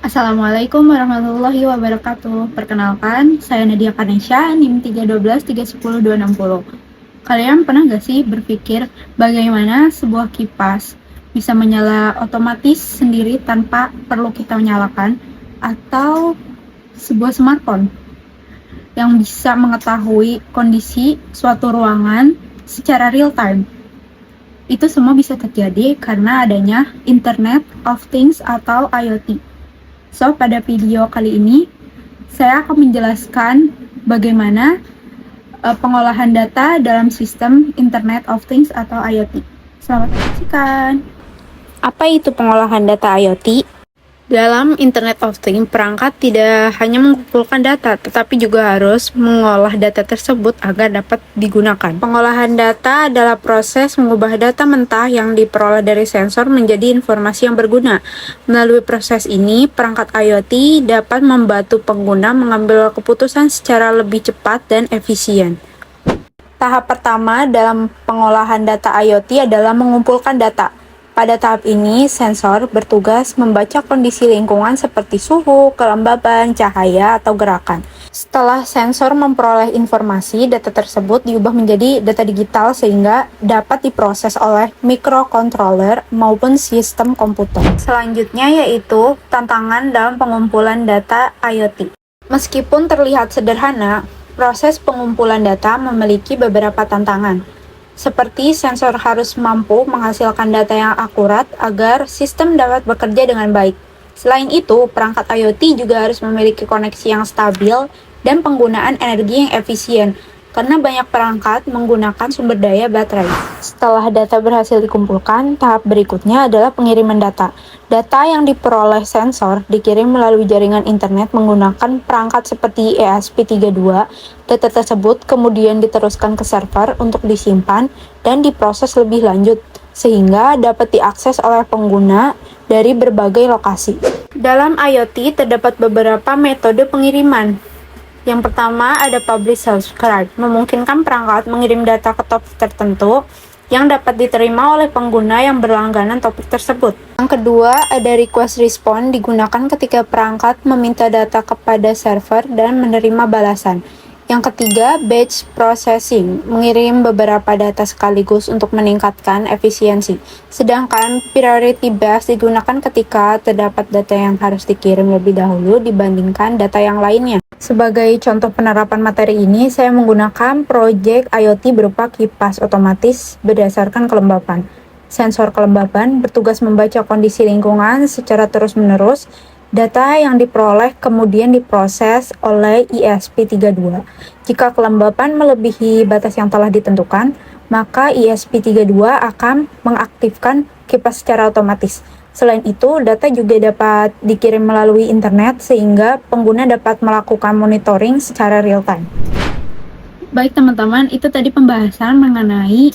Assalamualaikum warahmatullahi wabarakatuh. Perkenalkan, saya Nadia Kanesha, NIM 312310260. Kalian pernah gak sih berpikir bagaimana sebuah kipas bisa menyala otomatis sendiri tanpa perlu kita menyalakan? Atau sebuah smartphone yang bisa mengetahui kondisi suatu ruangan secara real time? Itu semua bisa terjadi karena adanya Internet of Things atau IoT. So, pada video kali ini, saya akan menjelaskan bagaimana pengolahan data dalam sistem Internet of Things atau IoT. Selamat menyaksikan. Apa itu pengolahan data IoT? Dalam Internet of Things, perangkat tidak hanya mengumpulkan data, tetapi juga harus mengolah data tersebut agar dapat digunakan. Pengolahan data adalah proses mengubah data mentah yang diperoleh dari sensor menjadi informasi yang berguna. Melalui proses ini, perangkat IoT dapat membantu pengguna mengambil keputusan secara lebih cepat dan efisien. Tahap pertama dalam pengolahan data IoT adalah mengumpulkan data. Pada tahap ini, sensor bertugas membaca kondisi lingkungan seperti suhu, kelembaban, cahaya, atau gerakan. Setelah sensor memperoleh informasi, data tersebut diubah menjadi data digital sehingga dapat diproses oleh microcontroller maupun sistem komputer. Selanjutnya yaitu tantangan dalam pengumpulan data IoT. Meskipun terlihat sederhana, proses pengumpulan data memiliki beberapa tantangan. Seperti sensor harus mampu menghasilkan data yang akurat agar sistem dapat bekerja dengan baik. Selain itu, perangkat IoT juga harus memiliki koneksi yang stabil dan penggunaan energi yang efisien, karena banyak perangkat menggunakan sumber daya baterai. Setelah data berhasil dikumpulkan, tahap berikutnya adalah pengiriman data. Data yang diperoleh sensor dikirim melalui jaringan internet menggunakan perangkat seperti ESP32. Data tersebut kemudian diteruskan ke server untuk disimpan dan diproses lebih lanjut, sehingga dapat diakses oleh pengguna dari berbagai lokasi. Dalam IoT terdapat beberapa metode pengiriman. Yang pertama ada publish subscribe, memungkinkan perangkat mengirim data ke topik tertentu yang dapat diterima oleh pengguna yang berlangganan topik tersebut. Yang kedua ada request response, digunakan ketika perangkat meminta data kepada server dan menerima balasan. Yang ketiga, batch processing, mengirim beberapa data sekaligus untuk meningkatkan efisiensi. Sedangkan priority based digunakan ketika terdapat data yang harus dikirim lebih dahulu dibandingkan data yang lainnya. Sebagai contoh penerapan materi ini, saya menggunakan proyek IoT berupa kipas otomatis berdasarkan kelembapan. Sensor kelembapan bertugas membaca kondisi lingkungan secara terus-menerus. Data yang diperoleh kemudian diproses oleh ESP32. Jika kelembapan melebihi batas yang telah ditentukan, maka ESP32 akan mengaktifkan kipas secara otomatis. Selain itu, data juga dapat dikirim melalui internet sehingga pengguna dapat melakukan monitoring secara real time. Baik teman-teman, itu tadi pembahasan mengenai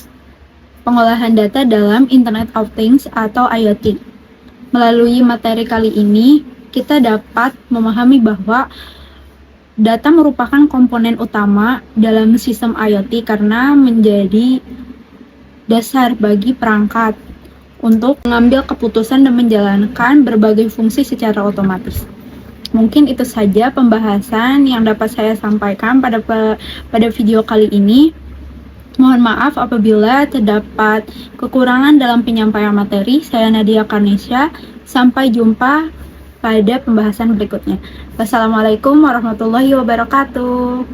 pengolahan data dalam Internet of Things atau IoT. Melalui materi kali ini, kita dapat memahami bahwa data merupakan komponen utama dalam sistem IoT karena menjadi dasar bagi perangkat untuk mengambil keputusan dan menjalankan berbagai fungsi secara otomatis. Mungkin itu saja pembahasan yang dapat saya sampaikan pada video kali ini. Mohon maaf apabila terdapat kekurangan dalam penyampaian materi. Saya Nadia Kanesha. Sampai jumpa pada pembahasan berikutnya. Wassalamualaikum warahmatullahi wabarakatuh.